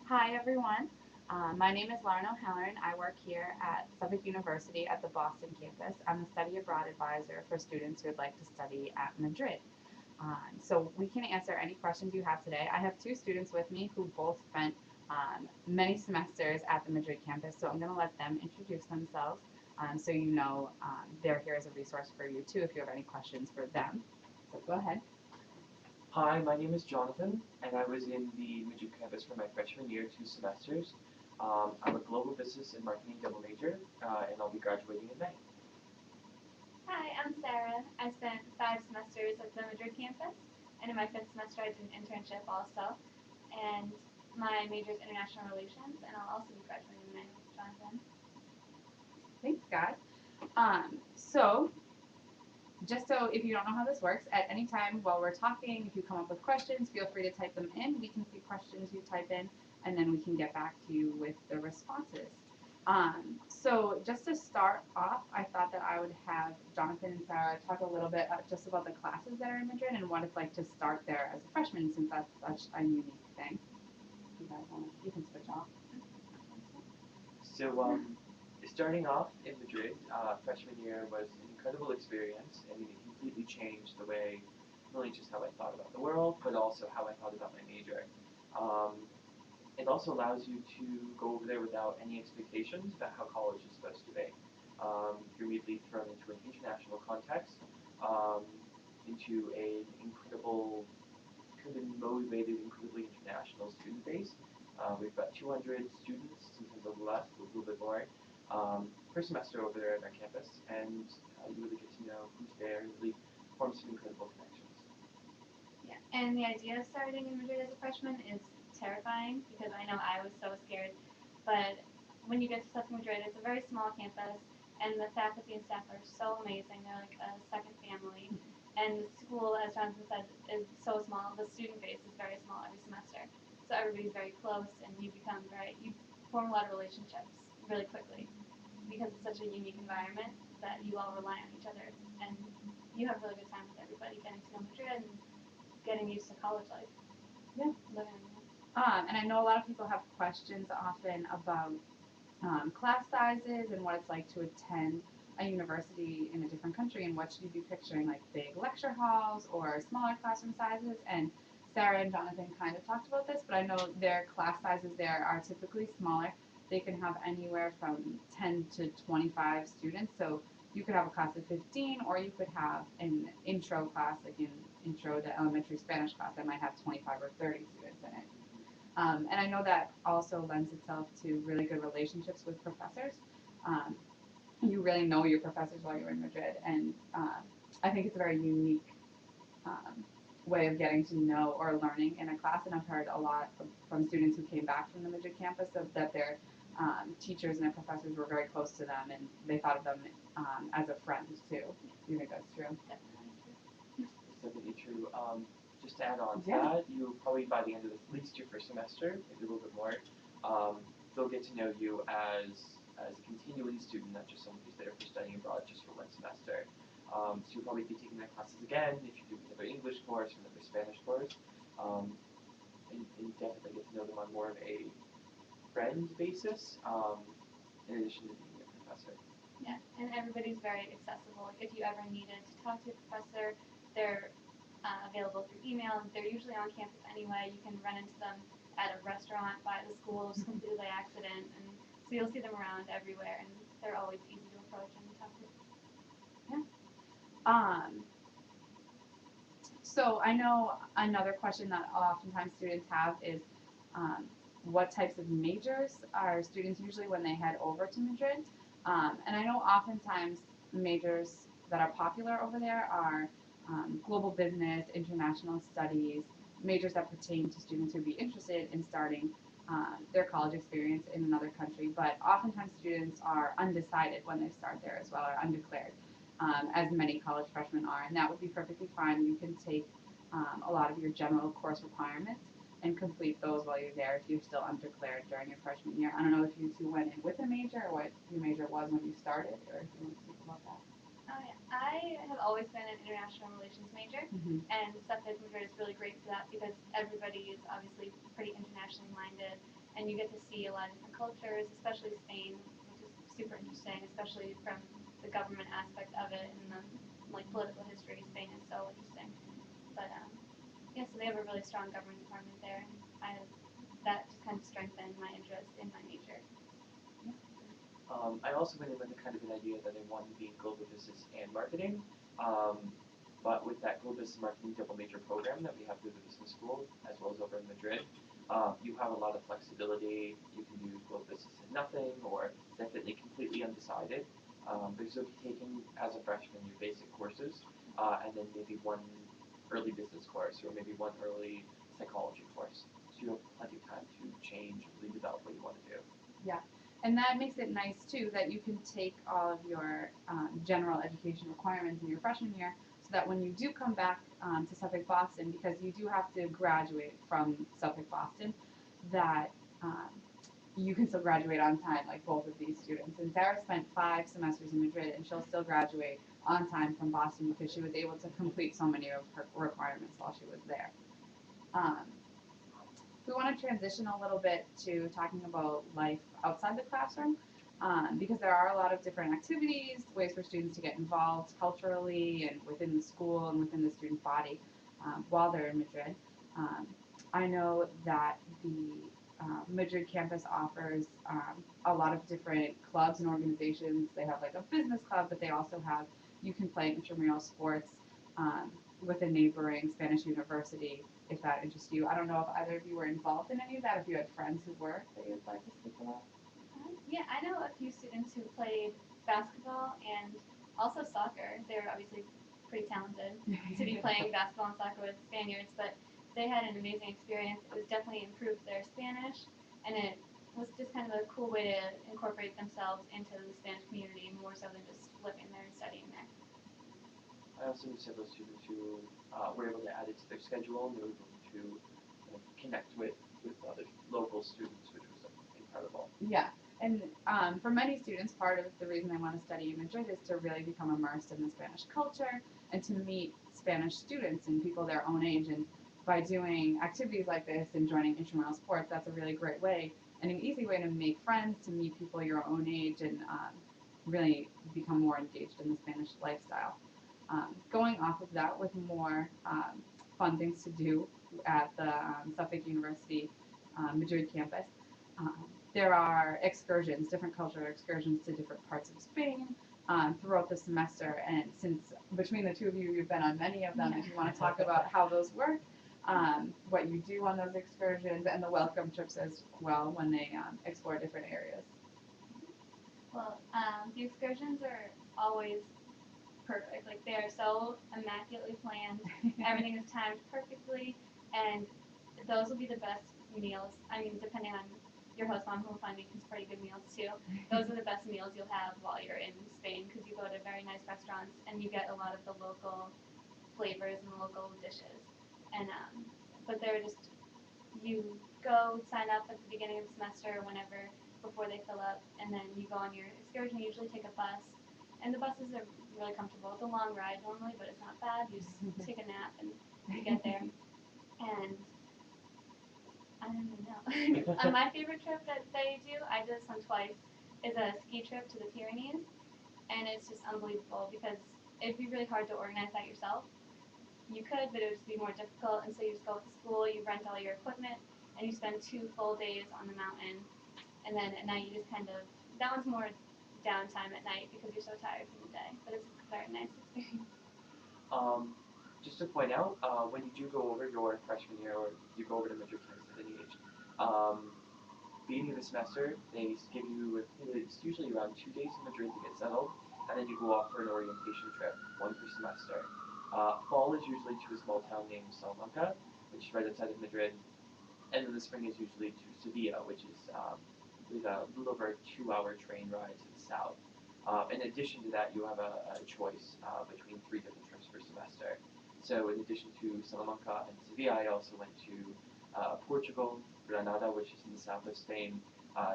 Hi everyone. My name is Lauren O'Halloran. I work here at Suffolk University at the Boston campus. I'm the study abroad advisor for students who would like to study at Madrid. So we can answer any questions you have today. I have two students with me who both spent many semesters at the Madrid campus, so I'm going to let them introduce themselves so you know they're here as a resource for you too if you have any questions for them. So go ahead. Hi, my name is Jonathan, and I was in the Madrid campus for my freshman year, 2 semesters. I'm a global business and marketing double major, and I'll be graduating in May. Hi, I'm Sarah. I spent 5 semesters at the Madrid campus, and in my fifth semester I did an internship also. And my major is international relations, and I'll also be graduating in May with Jonathan. Thanks, guys. So just so if you don't know how this works, at any time while we're talking, if you come up with questions, feel free to type them in. We can see questions you type in, and then we can get back to you with the responses. So just to start off, I thought that I would have Jonathan and Sarah talk a little bit just about the classes that are in Madrid and what it's like to start there as a freshman, since that's such a unique thing. You guys want to, you can switch off. So, starting off in Madrid, freshman year was an incredible experience. I mean, it completely changed the way, not only just how I thought about the world, but also how I thought about my major. Um, it also allows you to go over there without any expectations about how college is supposed to be. You're immediately thrown into an international context, um, into an incredible, kind of motivated, incredibly international student base. We've got 200 students, sometimes a little less, a little bit more, per semester over there at our campus, and you really get to know who's there and really form some incredible connections. Yeah, and the idea of starting in Madrid as a freshman is terrifying because I know I was so scared. But when you get to Suffolk Madrid, it's a very small campus, and the faculty and staff are so amazing. They're like a second family. And the school, as Jonathan said, is so small. The student base is very small every semester. So everybody's very close, and you form a lot of relationships really quickly because it's such a unique environment that you all rely on each other. And you have a really good time with everybody, getting to know Madrid and getting used to college life. Yeah. Living. And I know a lot of people have questions often about class sizes and what it's like to attend a university in a different country and what should you be picturing, like big lecture halls or smaller classroom sizes. And Sarah and Jonathan kind of talked about this, but I know their class sizes there are typically smaller. They can have anywhere from 10 to 25 students. So you could have a class of 15, or you could have an intro class, like an intro to elementary Spanish class that might have 25 or 30 students in it. And I know that also lends itself to really good relationships with professors. Um, you really know your professors while you're in Madrid, and I think it's a very unique way of getting to know or learning in a class. And I've heard a lot from students who came back from the Madrid campus that their teachers and their professors were very close to them, and they thought of them as a friend too. Do you think that's true? Definitely true. It's definitely true. Just to add on to Yeah. that, you probably by the end of at least your first semester, maybe a little bit more, they'll get to know you as a continuing student, not just someone who's there for studying abroad just for 1 semester. So you'll probably be taking their classes again if you do another English course or another Spanish course, um, and definitely get to know them on more of a friend basis, in addition to being a professor. Yeah, and everybody's very accessible. Like if you ever needed to talk to a professor, they're available through email. They're usually on campus anyway. You can run into them at a restaurant by the school just completely by accident, and so you'll see them around everywhere, and they're always easy to approach and talk to. Yeah. Um, So I know another question that oftentimes students have is what types of majors are students usually when they head over to Madrid? And I know oftentimes majors that are popular over there are global business, international studies, majors that pertain to students who would be interested in starting their college experience in another country. But oftentimes students are undecided when they start there as well, or undeclared, as many college freshmen are, and that would be perfectly fine. You can take a lot of your general course requirements and complete those while you're there if you're still undeclared during your freshman year. I don't know if you two went in with a major or what your major was when you started, or if you want to speak about that. Yeah. I have always been an international relations major, Mm-hmm. and Suffolk Madrid is really great for that because everybody is obviously pretty internationally minded, and you get to see a lot of different cultures, especially Spain, which is super interesting, especially from the government aspect of it and the like political history. Spain is so interesting. But yeah, so they have a really strong government department there, and that just kind of strengthened my interest in my major. I also went in with a kind of an idea that I wanted to be in global business and marketing. Um, but with that global business marketing double major program that we have through the business school, as well as over in Madrid, you have a lot of flexibility. You can do global business and nothing, or definitely completely undecided. Because you'll be taking, as a freshman, your basic courses, and then maybe one early business course, or maybe one early psychology course. So you have plenty of time to change, really develop what you want to do. Yeah, and that makes it nice too that you can take all of your general education requirements in your freshman year, so that when you do come back to Suffolk Boston, because you do have to graduate from Suffolk Boston, that you can still graduate on time, like both of these students. And Sarah spent 5 semesters in Madrid, and she'll still graduate on time from Boston because she was able to complete so many of her requirements while she was there. Um, we want to transition a little bit to talking about life outside the classroom, because there are a lot of different activities, ways for students to get involved culturally and within the school and within the student body while they're in Madrid. Um, I know that the Madrid campus offers a lot of different clubs and organizations. They have like a business club, but they also have, you can play intramural sports um, with a neighboring Spanish university if that interests you. I don't know if either of you were involved in any of that, if you had friends who were that you'd like to speak about. Yeah, I know a few students who played basketball and also soccer. They were obviously pretty talented to be playing basketball and soccer with Spaniards, but they had an amazing experience. It was definitely improved their Spanish, and it was just kind of a cool way to incorporate themselves into the Spanish community more so than just living there and studying there. I also knew several students who were able to add it to their schedule, and they were able to connect with other local students, which was incredible. Yeah, and for many students, part of the reason they want to study in Madrid is to really become immersed in the Spanish culture and to meet Spanish students and people their own age. And by doing activities like this and joining intramural sports, that's a really great way and an easy way to make friends, to meet people your own age, and really become more engaged in the Spanish lifestyle. Going off of that with more fun things to do at the Suffolk University Madrid campus. Um, there are excursions, different cultural excursions to different parts of Spain throughout the semester. And since between the two of you, you've been on many of them, if you want to talk about how those work, what you do on those excursions, and the welcome trips as well when they explore different areas. Well, the excursions are always perfect. Like they are so immaculately planned. Everything is timed perfectly, and those will be the best meals. I mean, depending on your host mom, who will find making pretty good meals too. Those are the best meals you'll have while you're in Spain because you go to very nice restaurants and you get a lot of the local flavors and the local dishes. And but they're just you go sign up at the beginning of the semester or whenever before they fill up, and then you go on your excursion. You usually take a bus, and the buses are really comfortable. It's a long ride normally, but it's not bad. You just take a nap and you get there. And I don't even know. My favorite trip that they do, I did this one twice, is a ski trip to the Pyrenees, and it's just unbelievable because it'd be really hard to organize that yourself. You could, but it would just be more difficult, and so you just go with the school, you rent all your equipment, and you spend 2 full days on the mountain, and then at night you just kind of, that one's more downtime at night because you're so tired from the day, but it's a very nice experience. Just to point out, when you do go over your freshman year, or you go over to Madrid campus at any age, beginning of the semester, they give you, it's usually around 2 days in Madrid to get settled, and then you go off for an orientation trip, one per semester. Fall is usually to a small town named Salamanca, which is right outside of Madrid, and then the spring is usually to Sevilla, which is with a little over a 2-hour train ride to the south. In addition to that, you have a choice between 3 different trips per semester. So in addition to Salamanca and Sevilla, I also went to Portugal, Granada, which is in the south of Spain,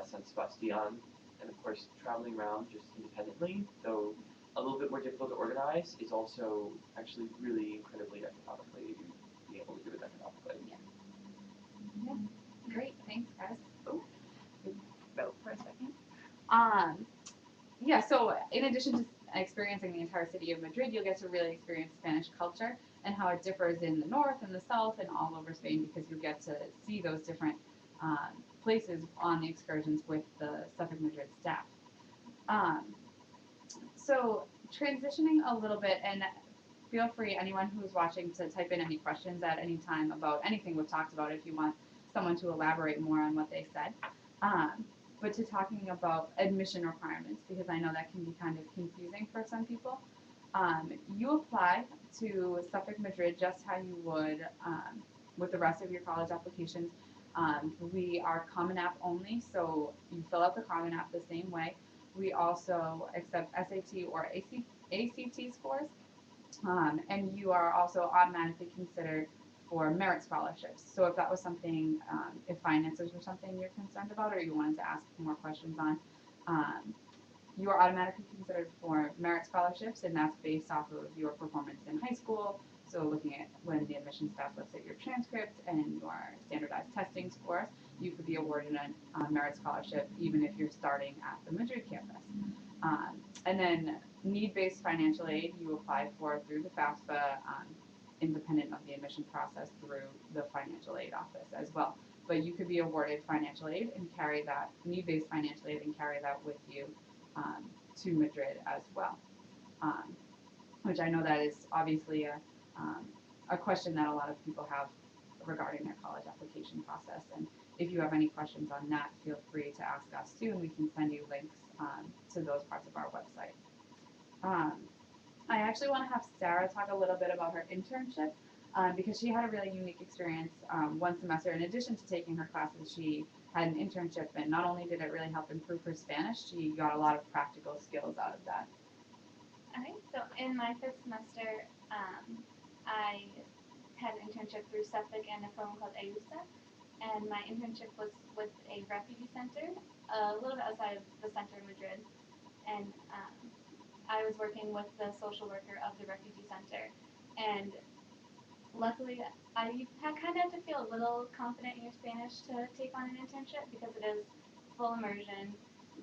San Sebastian, and of course traveling around just independently, though a little bit more difficult to organize, is also actually really incredibly economically be able to do it economically. Yeah. Great. Thanks, guys. Oh, vote for a second. Um, yeah, so in addition to experiencing the entire city of Madrid, you'll get to really experience Spanish culture and how it differs in the north and the south and all over Spain, because you get to see those different places on the excursions with the Suffolk Madrid staff. Um, so transitioning a little bit, and feel free, anyone who's watching, to type in any questions at any time about anything we've talked about if you want someone to elaborate more on what they said. But to talking about admission requirements, because I know that can be kind of confusing for some people. You apply to Suffolk Madrid just how you would with the rest of your college applications. We are Common App only, so you fill out the Common App the same way. We also accept SAT or ACT scores, and you are also automatically considered for merit scholarships. So if that was something, if finances were something you're concerned about or you wanted to ask more questions on, you are automatically considered for merit scholarships, and that's based off of your performance in high school. So looking at when the admissions staff looks at your transcript and your standardized testing scores, you could be awarded a merit scholarship even if you're starting at the Madrid campus. And then need-based financial aid you apply for through the FAFSA, independent of the admission process through the financial aid office as well. But you could be awarded financial aid and carry that, need-based financial aid, and carry that with you to Madrid as well. Which I know that is obviously a question that a lot of people have regarding their college application process. And if you have any questions on that, feel free to ask us too, and we can send you links to those parts of our website. I actually want to have Sarah talk a little bit about her internship because she had a really unique experience one semester. In addition to taking her classes, she had an internship, and not only did it really help improve her Spanish, she got a lot of practical skills out of that. Okay, so in my first semester, I had an internship through Suffolk and a program called AUSA, and my internship was with a refugee center, a little bit outside of the center in Madrid, and I was working with the social worker of the refugee center, and luckily I kind of have to feel a little confident in your Spanish to take on an internship because it is full immersion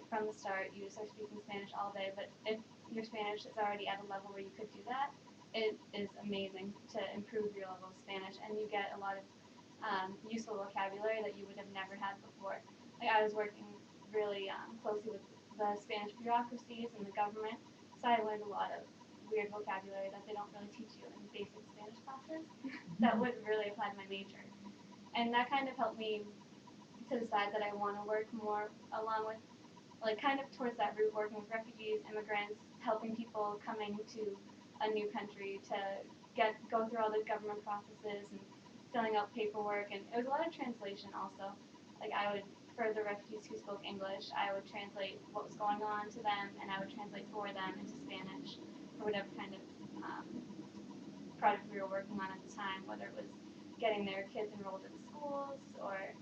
from the start. You just are speaking Spanish all day, but if your Spanish is already at a level where you could do that, it is amazing to improve your level of Spanish, and you get a lot of useful vocabulary that you would have never had before. Like I was working really closely with the Spanish bureaucracies and the government, so I learned a lot of weird vocabulary that they don't really teach you in basic Spanish classes that would really apply to my major. And that kind of helped me to decide that I want to work more along with, like, kind of towards that route, working with refugees, immigrants, helping people coming to a new country to go through all the government processes and filling out paperwork. And it was a lot of translation also. Like I would, for the refugees who spoke English, I would translate what was going on to them, and I would translate for them into Spanish for whatever kind of project we were working on at the time, whether it was getting their kids enrolled in schools or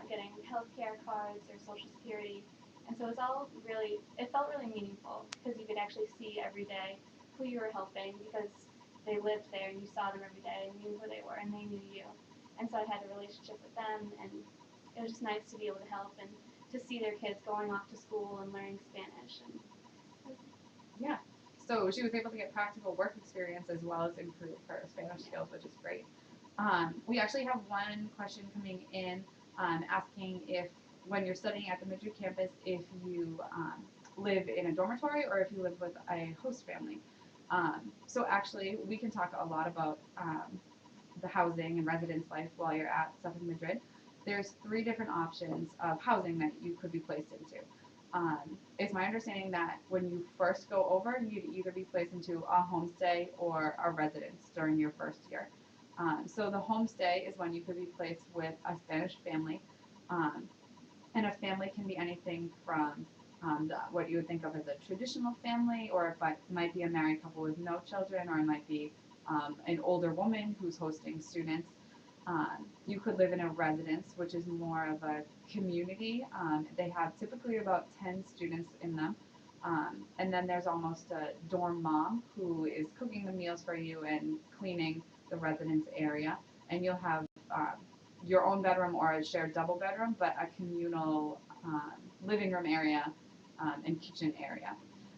getting healthcare cards or Social Security. And so it was all really, it felt really meaningful because you could actually see every day who you were helping because they lived there and you saw them every day and knew who they were and they knew you. And so I had a relationship with them, and it was just nice to be able to help and to see their kids going off to school and learning Spanish. And Yeah. So she was able to get practical work experience as well as improve her Spanish skills, which is great. We actually have one question coming in asking if, when you're studying at the Madrid campus, if you live in a dormitory or if you live with a host family. So actually, we can talk a lot about the housing and residence life while you're at Suffolk Madrid. There's 3 different options of housing that you could be placed into. It's my understanding that when you first go over, you'd either be placed into a homestay or a residence during your first year. So the homestay is when you could be placed with a Spanish family, and a family can be anything from what you would think of as a traditional family, or it might be a married couple with no children, or it might be an older woman who's hosting students. You could live in a residence, which is more of a community. They have typically about 10 students in them. And then there's almost a dorm mom who is cooking the meals for you and cleaning the residence area. And you'll have your own bedroom or a shared double bedroom, but a communal living room area and kitchen area.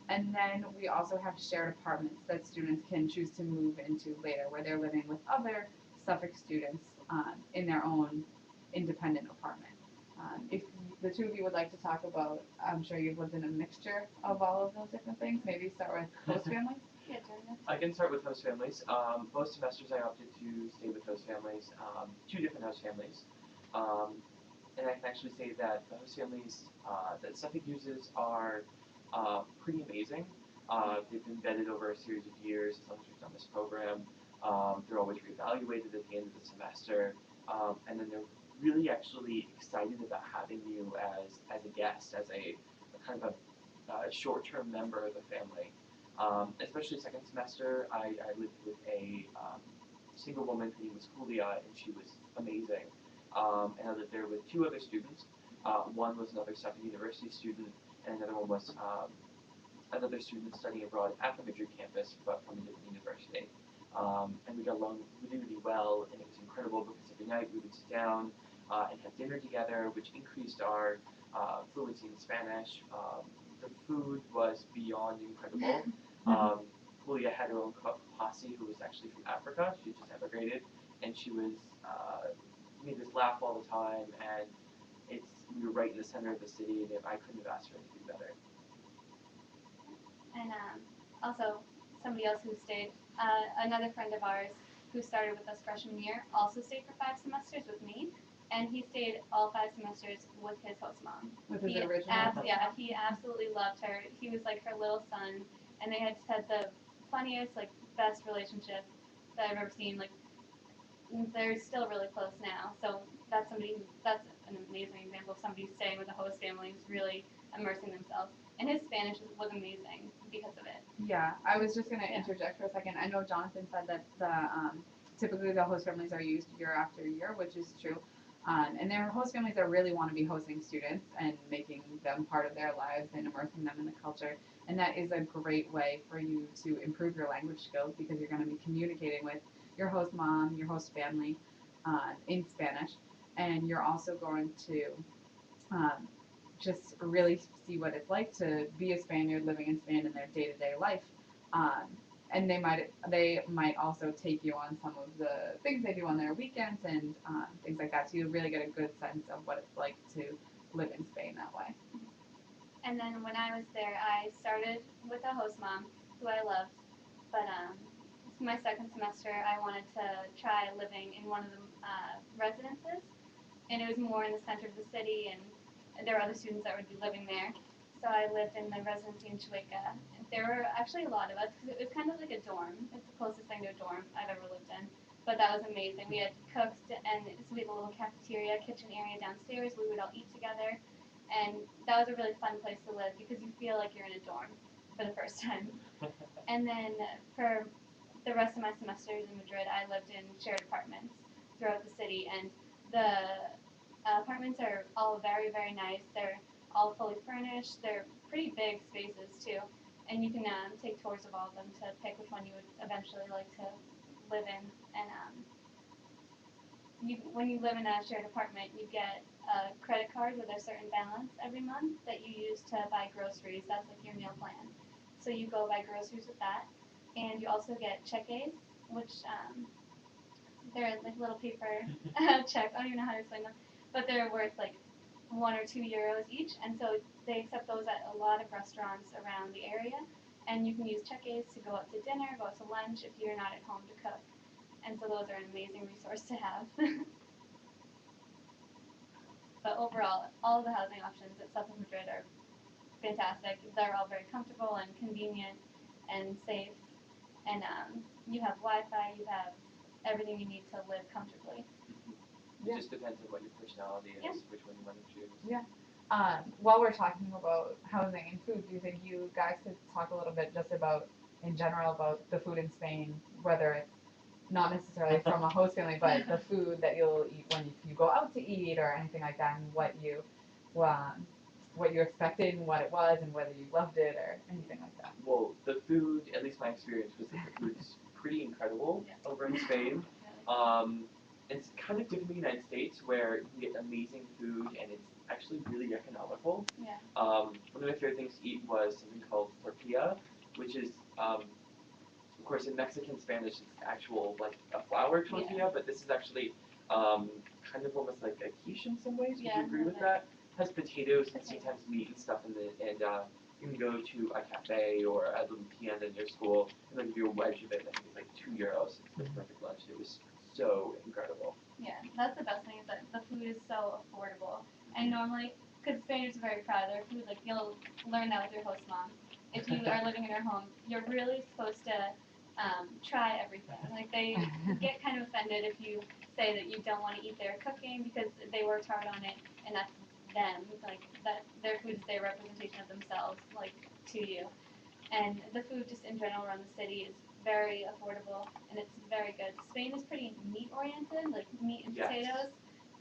And then we also have shared apartments that students can choose to move into later, where they're living with other Suffolk students in their own independent apartment. If the two of you would like to talk about, I'm sure you've lived in a mixture of all of those different things. Maybe start with host families. Yeah, Jordan. I can start with host families. Both semesters I opted to stay with host families, two different host families. And I can actually say that the host families that Suffolk uses are pretty amazing. They've been vetted over a series of years as long as you've done this program. They're always reevaluated at the end of the semester. And then they're really actually excited about having you as a guest, as a kind of a short-term member of the family. Especially second semester, I lived with a single woman. Her name was Julia, and she was amazing. And I lived there with two other students. One was another Suffolk University student, and another one was another student studying abroad at the Madrid campus, but from a different university. And we got along really, really well, and it was incredible because every night we would sit down and have dinner together, which increased our fluency in Spanish. The food was beyond incredible. Julia had her own cook, Posse, who was actually from Africa. She just emigrated, and she was made us laugh all the time. And we were right in the center of the city, and I couldn't have asked for anything better. And also, somebody else who stayed, another friend of ours who started with us freshman year, also stayed for 5 semesters with me, and he stayed all 5 semesters with his host mom. With his original host Yeah, mom? he absolutely loved her. He was like her little son, and they had the funniest, like, best relationship that I've ever seen. Like, they're still really close now. So that's an amazing example of somebody staying with a host family who's really immersing themselves. And his Spanish was amazing because of it. Yeah, I was just going to interject for a second. I know Jonathan said that typically the host families are used year after year, which is true. And there are host families that really want to be hosting students and making them part of their lives and immersing them in the culture. And that is a great way for you to improve your language skills because you're going to be communicating with your host mom, your host family in Spanish. And you're also going to just really see what it's like to be a Spaniard living in Spain in their day-to-day life. And they might also take you on some of the things they do on their weekends and things like that. So you really get a good sense of what it's like to live in Spain that way. And then when I was there, I started with a host mom who I loved, but my second semester I wanted to try living in one of the residences, and it was more in the center of the city, and there were other students that would be living there. So I lived in the residency in Chueca. There were actually a lot of us because it was kind of like a dorm. It's the closest thing to a dorm I've ever lived in. But that was amazing. We had cooks, and so we had a little cafeteria, kitchen area downstairs. We would all eat together. And that was a really fun place to live because you feel like you're in a dorm for the first time. And then for the rest of my semesters in Madrid, I lived in shared apartments throughout the city. And the apartments are all very, very nice. They're all fully furnished. They're pretty big spaces too, and you can take tours of all of them to pick which one you would eventually like to live in. And when you live in a shared apartment, you get a credit card with a certain balance every month that you use to buy groceries. That's like your meal plan. So you go buy groceries with that, and you also get cheques, which they're like little paper check. I don't even know how to explain them, but they're worth like €1 or €2 each, and so they accept those at a lot of restaurants around the area, and you can use cheques to go out to dinner, go out to lunch if you're not at home to cook, and so those are an amazing resource to have. But overall, all of the housing options at Suffolk Madrid are fantastic. They're all very comfortable and convenient and safe, and you have Wi-Fi, you have everything you need to live comfortably. It just depends on what your personality is, Yeah. which one you want to choose. Yeah. While we're talking about housing and food, do you think you guys could talk a little bit just about, in general, about the food in Spain, whether it's not necessarily from a host family, but the food that you'll eat when you go out to eat or anything like that, and what you what you expected and what it was and whether you loved it or anything like that. Well, the food, at least my experience, was that the food's pretty incredible over in Spain. It's kind of different in the United States where you get amazing food and it's actually really economical. Yeah. One of my favorite things to eat was something called tortilla, which is, of course, in Mexican Spanish, it's actual like a flour tortilla, but this is actually kind of almost like a quiche in some ways. Would you agree with that? It has potatoes and sometimes meat and stuff in it, and you can go to a cafe or a little tienda in your school and they'll give you a wedge of it. I think it's like €2. It's the perfect lunch. It was so incredible. Yeah, that's the best thing is that the food is so affordable. And normally, because Spaniards are very proud of their food, like you'll learn that with your host mom. If you are living in your home, you're really supposed to try everything. Like they get kind of offended if you say that you don't want to eat their cooking because they worked hard on it and that's them. Like that, their food is their representation of themselves, like to you. And the food just in general around the city is very affordable and it's very good. Spain is pretty meat oriented, like meat and potatoes,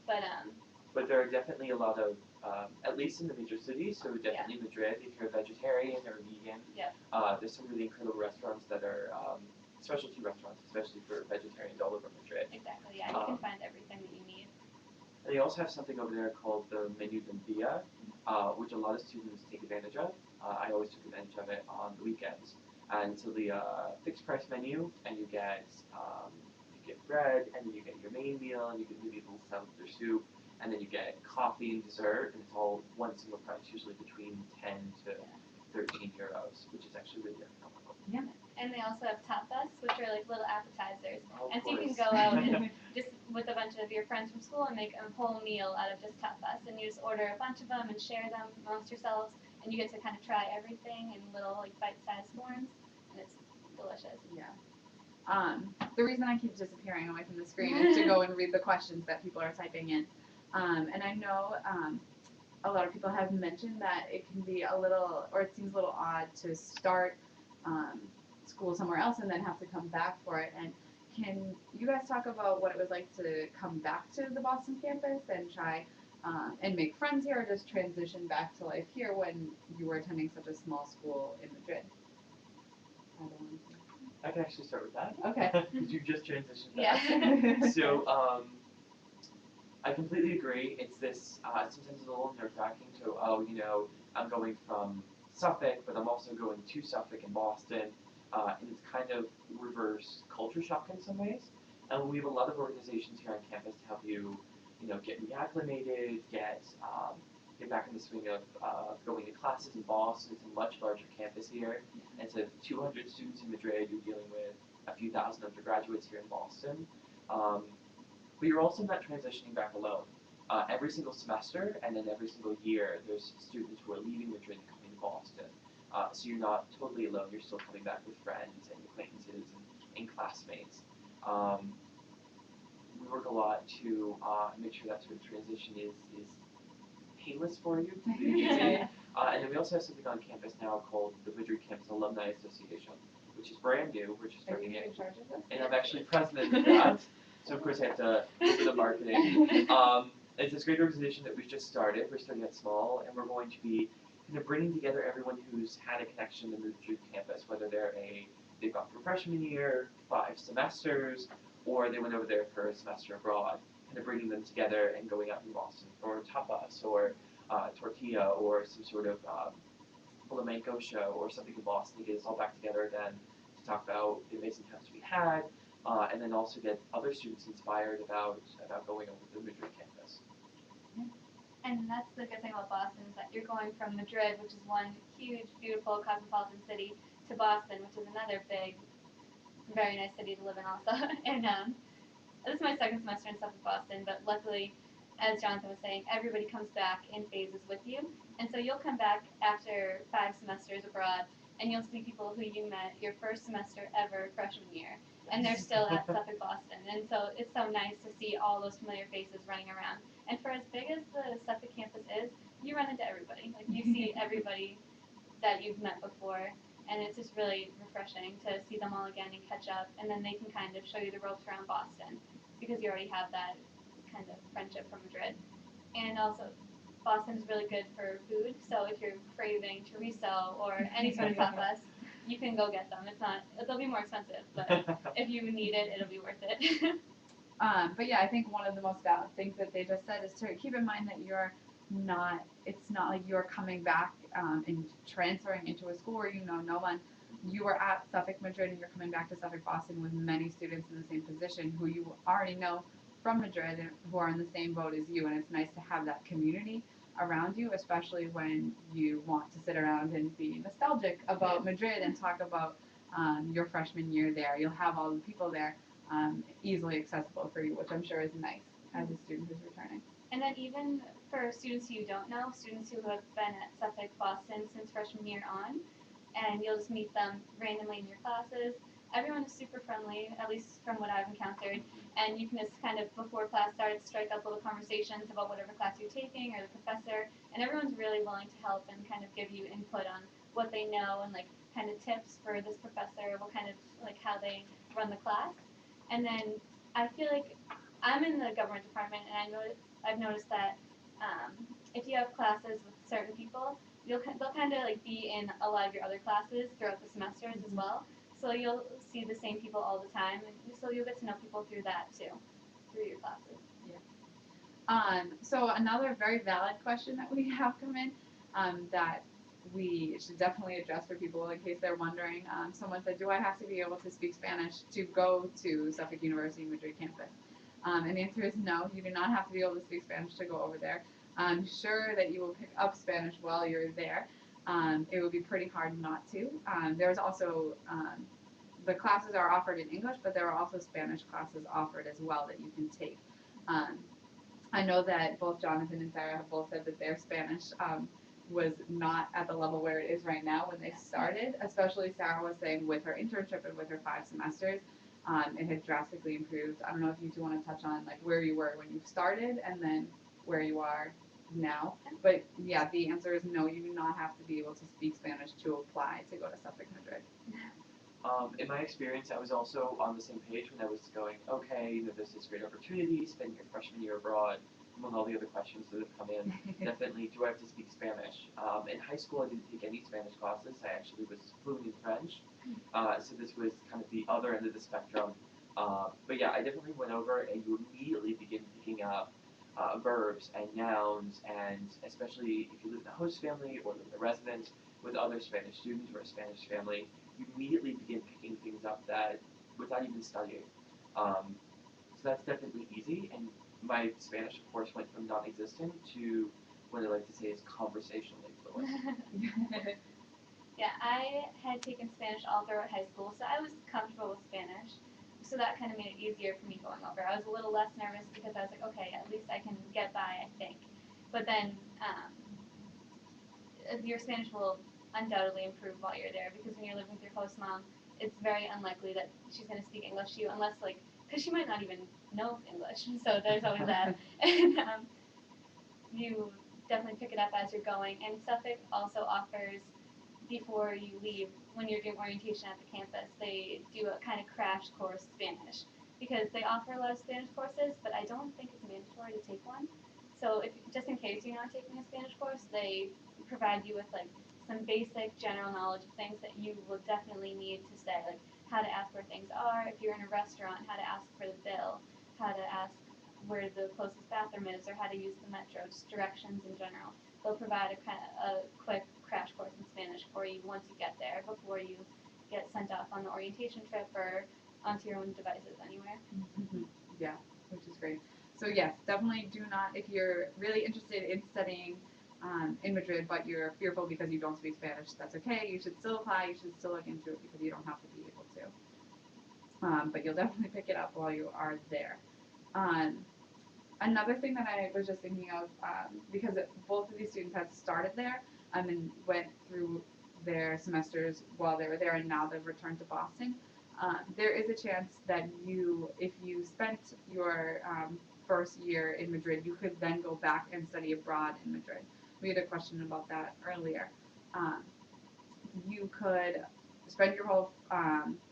but there are definitely a lot of, at least in the major cities, so definitely Madrid, if you're a vegetarian or a vegan, there's some really incredible restaurants that are specialty restaurants, especially for vegetarians all over Madrid. Exactly, yeah, you can find everything that you need. And they also have something over there called the Menu del Dia, which a lot of students take advantage of. I always took advantage of it on the weekends. And so the fixed price menu, and you get bread, and then you get your main meal, and you get maybe a little salad or soup, and then you get coffee and dessert, and it's all one single price, usually between 10 to €13, which is actually really economical. Yeah. And they also have tapas, which are like little appetizers. Oh, and so you can go out and just with a bunch of your friends from school and make a whole meal out of just tapas. And you just order a bunch of them and share them amongst yourselves. And you get to kind of try everything in little like bite-sized forms. And it's delicious. Yeah. The reason I keep disappearing away from the screen is to go and read the questions that people are typing in. And I know a lot of people have mentioned that it can be a little, or it seems a little odd to start school somewhere else and then have to come back for it. And can you guys talk about what it was like to come back to the Boston campus and try and make friends here, or just transition back to life here when you were attending such a small school in Madrid? I can actually start with that. Okay. Because you just transitioned Yeah. back. So, I completely agree. It's this, sometimes it's a little nerve-wracking to, I'm going from Suffolk, but I'm also going to Suffolk and Boston, and it's kind of reverse culture shock in some ways. And we have a lot of organizations here on campus to help you, get reacclimated, get back in the swing of going to classes in Boston. It's a much larger campus here. And instead of 200 students in Madrid, you're dealing with a few thousand undergraduates here in Boston. But you're also not transitioning back alone. Every single semester and then every single year, there's students who are leaving Madrid and coming to Boston. So you're not totally alone. You're still coming back with friends and acquaintances and classmates. We work a lot to make sure that sort of transition is painless for you, to be easy. And then we also have something on campus now called the Madrid Campus Alumni Association, which is brand new. We're just starting it. And I'm actually president of that. So of course I have to do the marketing. It's this great organization that we've just started. We're starting out small, and we're going to be kind of bringing together everyone who's had a connection to the Madrid campus, whether they've gone for freshman year, 5 semesters, or they went over there for a semester abroad, kind of bringing them together and going out in Boston for tapas or tortilla or some sort of flamenco show or something in Boston to get us all back together again to talk about the amazing times we had, and then also get other students inspired about going over to the Madrid campus. And that's the good thing about Boston is that you're going from Madrid, which is one huge, beautiful, cosmopolitan city, to Boston, which is another big, very nice city to live in also. And this is my second semester in Suffolk, Boston, but luckily, as Jonathan was saying, everybody comes back in phases with you. And so you'll come back after 5 semesters abroad, and you'll see people who you met your first semester ever freshman year, and they're still at Suffolk, Boston. And so it's so nice to see all those familiar faces running around. And for as big as the Suffolk campus is, you run into everybody. Like you see everybody that you've met before, and it's just really refreshing to see them all again and catch up, and then they can kind of show you the ropes around Boston because you already have that kind of friendship from Madrid. And also, Boston's really good for food, so if you're craving chorizo or any sort of tapas, you can go get them. They'll be more expensive, but if you need it, it'll be worth it. But yeah, I think one of the most valid things that they just said is to keep in mind that it's not like you're coming back and transferring into a school where you know no one. You are at Suffolk Madrid and you're coming back to Suffolk Boston with many students in the same position who you already know from Madrid and who are in the same boat as you. And it's nice to have that community around you, especially when you want to sit around and be nostalgic about Madrid and talk about your freshman year there. You'll have all the people there easily accessible for you, which I'm sure is nice as a student who's returning. And then even for students who you don't know, students who have been at Suffolk Boston since freshman year on, and you'll just meet them randomly in your classes. Everyone is super friendly, at least from what I've encountered, and you can just kind of, before class starts, strike up little conversations about whatever class you're taking or the professor, and everyone's really willing to help and kind of give you input on what they know and like kind of tips for this professor, what kind of like how they run the class. And then I feel like I'm in the government department, and I've noticed that if you have classes with certain people, they'll kind of like be in a lot of your other classes throughout the semesters as well. So you'll see the same people all the time, and so you'll get to know people through that too, through your classes. So another very valid question that we have come in that we should definitely address for people in case they're wondering. Someone said, do I have to be able to speak Spanish to go to Suffolk University Madrid campus? And the answer is no, you do not have to be able to speak Spanish to go over there. I'm sure that you will pick up Spanish while you're there. It would be pretty hard not to. There's also, the classes are offered in English, but there are also Spanish classes offered as well that you can take. I know that both Jonathan and Sarah have both said that their Spanish was not at the level where it is right now when they started, especially Sarah was saying with her internship and with her 5 semesters. It had drastically improved. I don't know if you two want to touch on like where you were when you started and then where you are now. But yeah, the answer is no, you do not have to be able to speak Spanish to apply to go to Suffolk Madrid. In my experience, I was also on the same page when I was going, okay, you know, there's this great opportunity, spend your freshman year abroad, among all the other questions that have come in. Definitely, do I have to speak Spanish? In high school, I didn't take any Spanish classes. I actually was fluent in French. So this was kind of the other end of the spectrum. But yeah, I definitely went over, and you immediately begin picking up verbs and nouns, and especially if you live in a host family or live in a residence with other Spanish students or a Spanish family, you immediately begin picking things up that without even studying. So that's definitely easy, and my Spanish, of course, went from non-existent to what I like to say is conversationally fluent. Yeah, I had taken Spanish all throughout high school, so I was comfortable with Spanish. So that kind of made it easier for me going over. I was a little less nervous because I was like, okay, at least I can get by, I think. But then your Spanish will undoubtedly improve while you're there because when you're living with your host mom, it's very unlikely that she's going to speak English to you unless, like, because she might not even know English. So there's always that. And you definitely pick it up as you're going. And Suffolk also offers, before you leave, when you're doing orientation at the campus, they do a kind of crash course Spanish because they offer a lot of Spanish courses, but I don't think it's mandatory to take one. So if just in case you're not taking a Spanish course, they provide you with like some basic general knowledge of things that you will definitely need to say, like how to ask where things are, if you're in a restaurant, how to ask for the bill, how to ask where the closest bathroom is, or how to use the metro, just directions in general. They'll provide a quick crash course in Spanish for you once you get there, before you get sent off on the orientation trip or onto your own devices anywhere. Yeah, which is great. So yes, definitely do not, if you're really interested in studying in Madrid, but you're fearful because you don't speak Spanish, that's okay. You should still apply. You should still look into it because you don't have to be able to. But you'll definitely pick it up while you are there. Another thing that I was just thinking of, because both of these students had started there and went through their semesters while they were there, and now they've returned to Boston. There is a chance that if you spent your first year in Madrid, you could then go back and study abroad in Madrid. We had a question about that earlier. You could spend your whole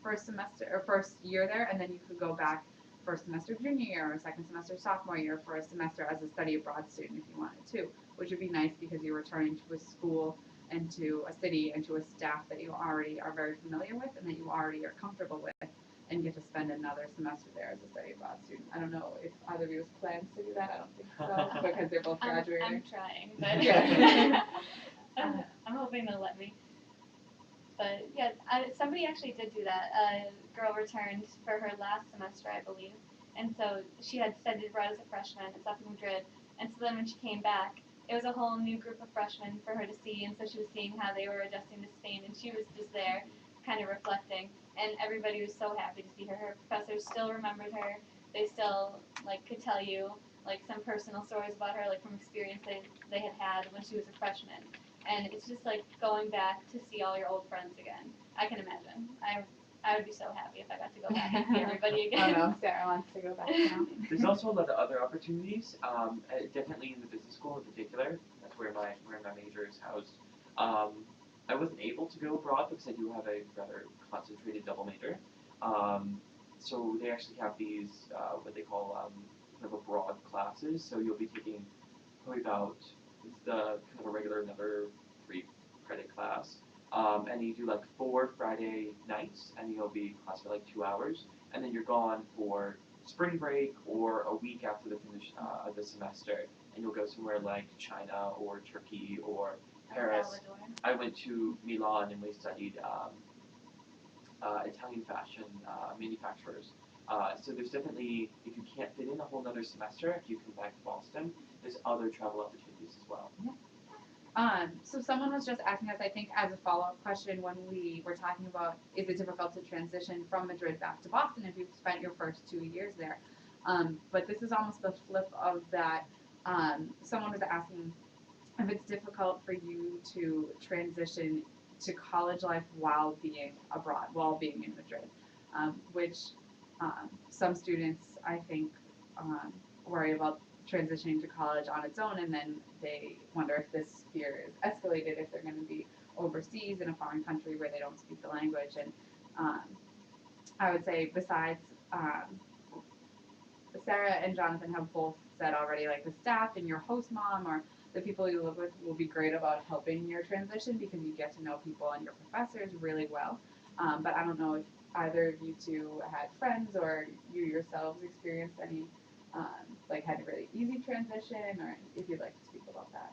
first semester or first year there, and then you could go back first semester junior year or second semester sophomore year for a semester as a study abroad student if you wanted to, which would be nice because you're returning to a school and to a city and to a staff that you already are very familiar with and that you already are comfortable with, and get to spend another semester there as a study abroad student. I don't know if either of you has plans to do that. I don't think so because they're both graduating. I'm trying, but Yeah. I'm hoping they'll let me. But yeah, somebody actually did do that. A girl returned for her last semester, I believe, and so she had studied abroad as a freshman in Suffolk Madrid. And so then when she came back, it was a whole new group of freshmen for her to see, and so she was seeing how they were adjusting to Spain, and she was just there, kind of reflecting. And everybody was so happy to see her. Her professors still remembered her. They still could tell you some personal stories about her, from experience they had when she was a freshman. And it's just going back to see all your old friends again. I can imagine. I would be so happy if I got to go back and see everybody again. I know, Sarah wants to go back now. There's also a lot of other opportunities, definitely in the business school in particular. That's where my major is housed. I wasn't able to go abroad because I do have a rather concentrated double major. So they actually have these what they call kind of abroad classes. So you'll be taking probably about the kind of a regular another 3-credit class. And you do 4 Friday nights, and you'll be in class for 2 hours, and then you're gone for spring break or a week after the finish of the semester, and you'll go somewhere like China or Turkey or Paris. Salvador. I went to Milan and we studied Italian fashion manufacturers. So there's definitely, if you can't fit in a whole other semester, if you come back to Boston, there's other travel opportunities as well. So someone was just asking us, I think, as a follow-up question when we were talking about, is it difficult to transition from Madrid back to Boston if you've spent your first 2 years there? But this is almost the flip of that. Someone was asking if it's difficult for you to transition to college life while being abroad, while being in Madrid, which some students, I think, worry about transitioning to college on its own, and then they wonder if this fear is escalated if they're going to be overseas in a foreign country where they don't speak the language. And I would say, besides Sarah and Jonathan have both said already, the staff and your host mom or the people you live with will be great about helping your transition because you get to know people and your professors really well. But I don't know if either of you two had friends or you yourselves experienced any had a really easy transition, or if you'd like to speak about that.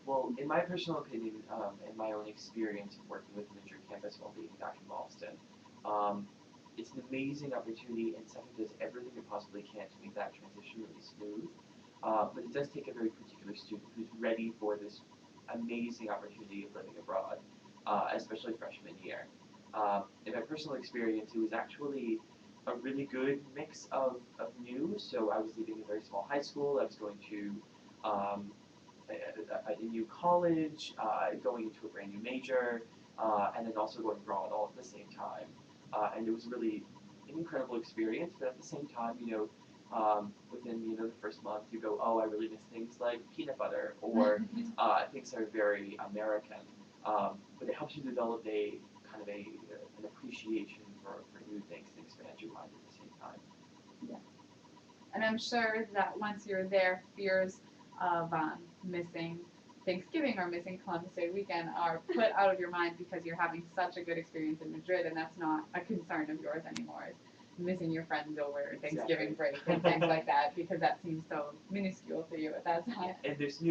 Well, in my personal opinion, and my own experience of working with the Madrid campus while being back in Boston, it's an amazing opportunity, and Suffolk does everything it possibly can to make that transition really smooth. But it does take a very particular student who's ready for this amazing opportunity of living abroad, especially freshman year. In my personal experience, it was actually a really good mix of new. So I was leaving a very small high school. I was going to a new college, going into a brand new major, and then also going abroad all at the same time. And it was really an incredible experience. But at the same time, within the first month, you go, oh, I really miss things like peanut butter or things that are very American. But it helps you develop a kind of an appreciation for new things and expand your mind at the same time. Yeah. And I'm sure that once you're there, fears of missing Thanksgiving or missing Columbus Day weekend are put out of your mind because you're having such a good experience in Madrid, and that's not a concern of yours anymore. It's missing your friends over Thanksgiving break and things like that, because that seems so minuscule to you at that time. And there's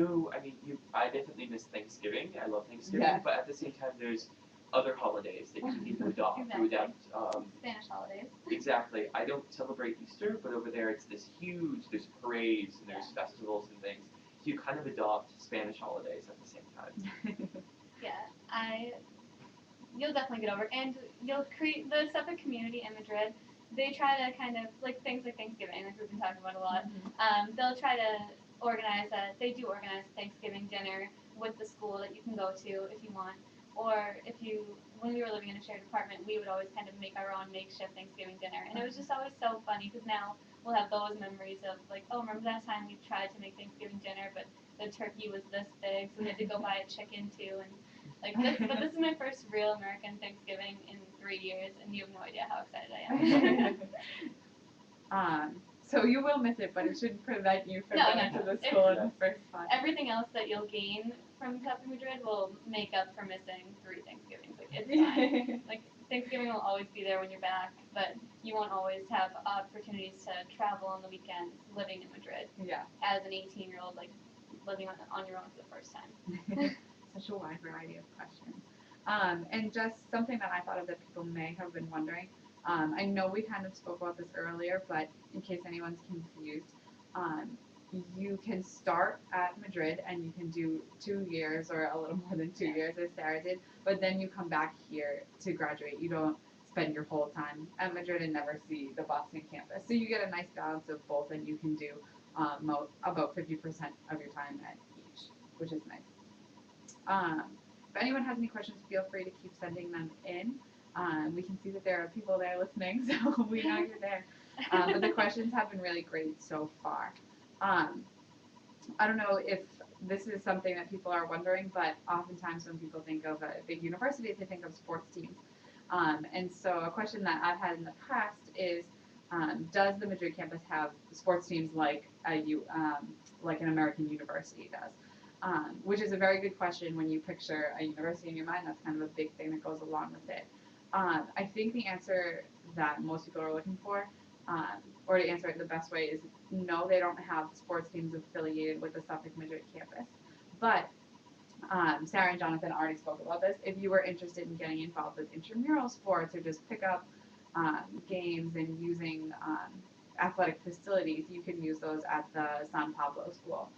I definitely miss Thanksgiving. I love Thanksgiving, Yeah. But at the same time, there's other holidays that you need to adopt. Exactly. To adapt. Spanish holidays. Exactly. I don't celebrate Easter, but over there it's this huge. There's parades and there's festivals and things. So you kind of adopt Spanish holidays at the same time. Yeah, you'll definitely get over it. And you'll create the Suffolk community in Madrid. They try to kind of, things like Thanksgiving, we've been talking about a lot. They'll try to organize they do organize Thanksgiving dinner with the school that you can go to if you want. Or when we were living in a shared apartment, we would always kind of make our own makeshift Thanksgiving dinner. And it was just always so funny because now we'll have those memories of oh, remember that time we tried to make Thanksgiving dinner, but the turkey was this big, so we had to go buy a chicken too. And but this is my first real American Thanksgiving in 3 years, and you have no idea how excited I am. So you will miss it, but it shouldn't prevent you from No, going no, to no. the school in the Yes. first place. Everything else that you'll gain from Suffolk Madrid will make up for missing 3 Thanksgivings. Like, it's fine. Like, Thanksgiving will always be there when you're back, but you won't always have opportunities to travel on the weekends living in Madrid Yeah. as an 18-year-old, like, living on your own for the first time. Such a wide variety of questions. And just something that I thought of that people may have been wondering. I know we kind of spoke about this earlier, but in case anyone's confused, you can start at Madrid and you can do 2 years or a little more than 2 years, as Sarah did, but then you come back here to graduate. You don't spend your whole time at Madrid and never see the Boston campus. So you get a nice balance of both, and you can do about 50% of your time at each, which is nice. If anyone has any questions, feel free to keep sending them in. We can see that there are people there listening, so we know you're there. But the questions have been really great so far. I don't know if this is something that people are wondering, but oftentimes when people think of a big university, they think of sports teams. And so a question that I've had in the past is, does the Madrid campus have sports teams like like an American university does? Which is a very good question when you picture a university in your mind. That's kind of a big thing that goes along with it. I think the answer that most people are looking for, or to answer it the best way, is no, they don't have sports teams affiliated with the Suffolk Madrid campus. But Sarah and Jonathan already spoke about this. If you were interested in getting involved with intramural sports or just pick up games and using athletic facilities, you can use those at the San Pablo school,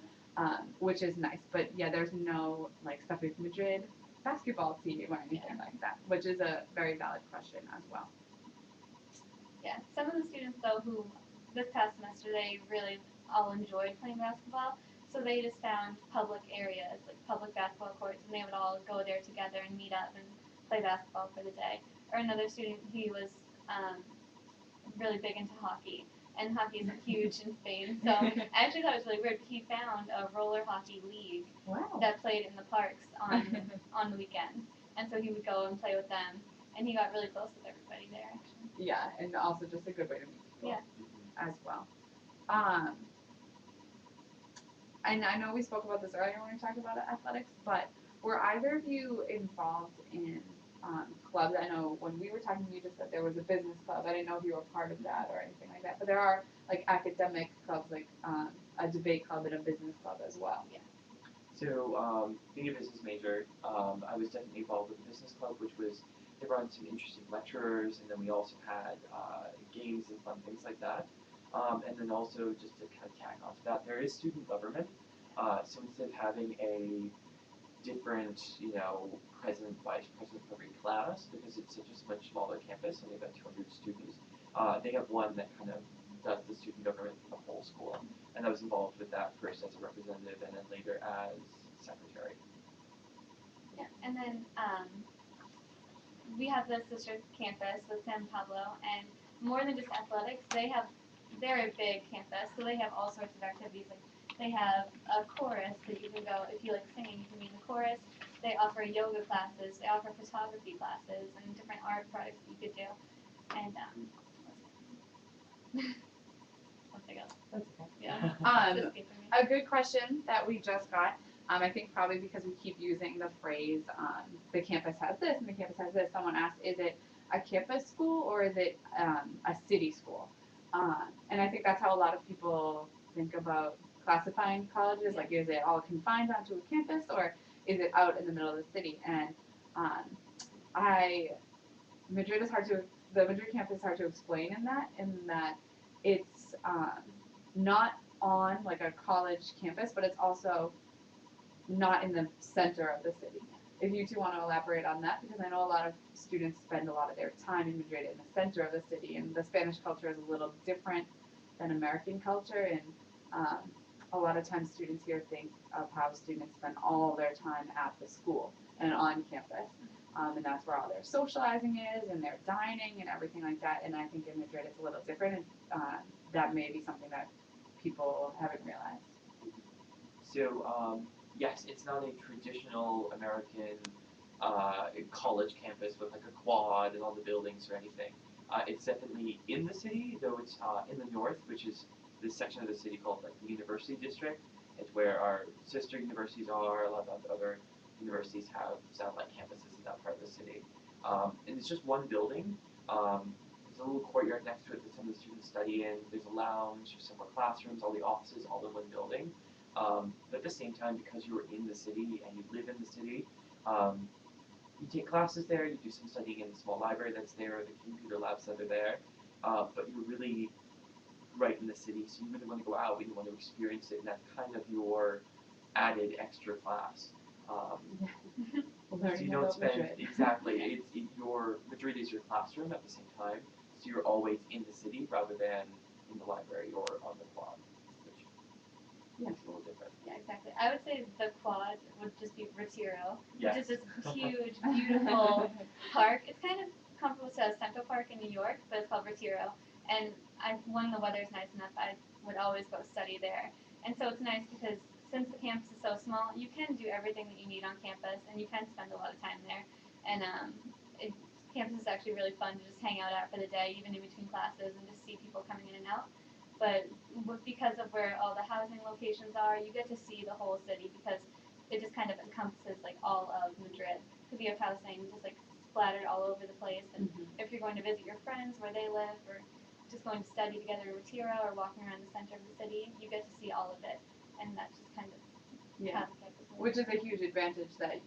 which is nice. But yeah, there's no like Suffolk Madrid basketball team or anything like that, which is a very valid question as well. Yeah, some of the students though who this past semester they really all enjoyed playing basketball, so they just found public areas like public basketball courts, and they would all go there together and meet up and play basketball for the day. Or another student, he was really big into hockey, and hockey isn't huge in Spain, so I actually thought it was really weird. But he found a roller hockey league Wow. that played in the parks on the weekends, and so he would go and play with them, and he got really close with everybody there actually. Yeah, and also just a good way to meet people Yeah. as well. And I know we spoke about this earlier when we talked about athletics, but were either of you involved in clubs? I know when we were talking, you just said there was a business club. I didn't know if you were part of that or anything like that. But there are like academic clubs, like a debate club and a business club as well. Yeah. So, being a business major, I was definitely involved with the business club, which was, they brought in some interesting lecturers, and then we also had games and fun things like that. And then also, just to kind of tack onto that, there is student government. So instead of having a different, president, vice president for every class, because it's such a much smaller campus, only about 200 students, they have one that kind of does the student government for the whole school. And I was involved with that first as a representative, and then later as secretary. Yeah, and then we have the sister campus with San Pablo, and more than just athletics, they're a big campus, so they have all sorts of activities. Like they have a chorus that you can go if you like singing, you can be in the chorus. They offer yoga classes, they offer photography classes, and different art projects that you could do. And something else. That's okay. Yeah. Um, It's escaping me. A good question that we just got. I think probably because we keep using the phrase, the campus has this and the campus has this. Someone asked, is it a campus school or is it a city school? And I think that's how a lot of people think about classifying colleges. Yeah. Like, is it all confined onto a campus or is it out in the middle of the city? And Madrid is hard to, the Madrid campus is hard to explain in that it's not on like a college campus, but it's also not in the center of the city. If you two want to elaborate on that, because I know a lot of students spend a lot of their time in Madrid in the center of the city, and the Spanish culture is a little different than American culture, and a lot of times students here think of how students spend all their time at the school and on campus, and that's where all their socializing is, and their dining and everything like that, and I think in Madrid it's a little different, and that may be something that people haven't realized. So, yes, it's not a traditional American college campus with like a quad and all the buildings or anything. It's definitely in the city, though it's in the north, which is this section of the city called like the University District. It's where our sister universities are. A lot of other universities have satellite campuses in that part of the city. And it's just one building. There's a little courtyard next to it that some of the students study in. There's a lounge, there's some more classrooms, all the offices, all in one building. But at the same time, because you're in the city and you live in the city, you take classes there, you do some studying in the small library that's there, the computer labs that are there, but you're really right in the city, so you really want to go out and you want to experience it, and that's kind of your added extra class. So you don't spend exactly. Your Madrid is your classroom at the same time, so you're always in the city rather than in the library or on the quad, which makes it a little different. Yeah, exactly. I would say the quad would just be Retiro, Yes. which is this huge, beautiful park. It's kind of comparable to Central Park in New York, but it's called Retiro. And when the weather is nice enough, I would always go study there. And so it's nice because since the campus is so small, you can do everything that you need on campus, and you can spend a lot of time there. And campus is actually really fun to just hang out at for the day, even in between classes, and just see people coming in and out. But because of where all the housing locations are, you get to see the whole city because it just kind of encompasses like all of Madrid. Because you have housing just like splattered all over the place, and if you're going to visit your friends where they live, or just going to study together in Retiro or walking around the center of the city, you get to see all of it, and that's just kind of how the campus is. Which is a huge advantage that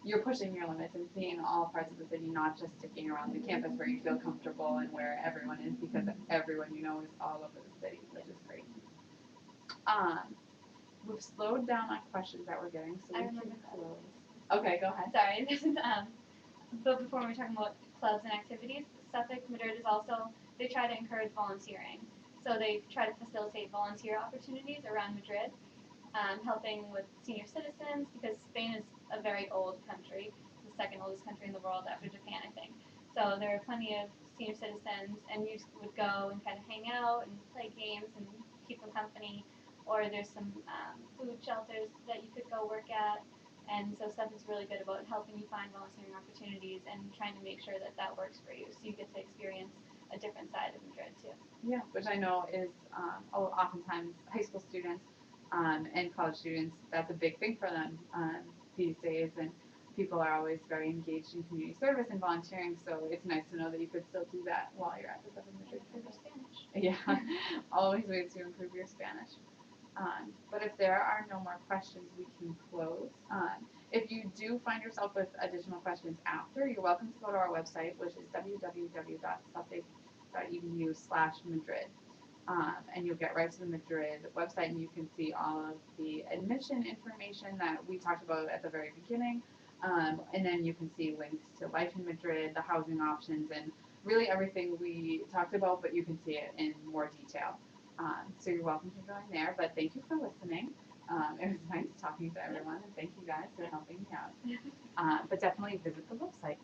you're pushing your limits and seeing all parts of the city, not just sticking around the campus where you feel comfortable and where everyone is, because everyone you know is all over the city, which is great. We've slowed down on questions that we're getting, so we can close. Okay, go ahead. Sorry, this is but before we were talking about clubs and activities, Suffolk Madrid is also, they try to encourage volunteering. So they try to facilitate volunteer opportunities around Madrid, helping with senior citizens, because Spain is a very old country, the second oldest country in the world after Japan, I think. So there are plenty of senior citizens, and you would go and kind of hang out and play games and keep them company. Or there's some food shelters that you could go work at. And so Suffolk's really good about helping you find volunteering opportunities and trying to make sure that that works for you, so you get to experience a different side of Madrid too. Yeah, which I know is oftentimes high school students and college students, that's a big thing for them these days, and people are always very engaged in community service and volunteering, so it's nice to know that you could still do that while you're at the Suffolk Madrid Improve your Spanish. Yeah, always ways to improve your Spanish. But if there are no more questions, we can close. If you do find yourself with additional questions after, you're welcome to go to our website, which is www.suffolk.edu/Madrid. And you'll get right to the Madrid website, and you can see all of the admission information that we talked about at the very beginning. And then you can see links to Life in Madrid, the housing options, and really everything we talked about, but you can see it in more detail. So you're welcome to join there, but thank you for listening. It was nice talking to everyone, and thank you guys for helping me out. But definitely visit the website.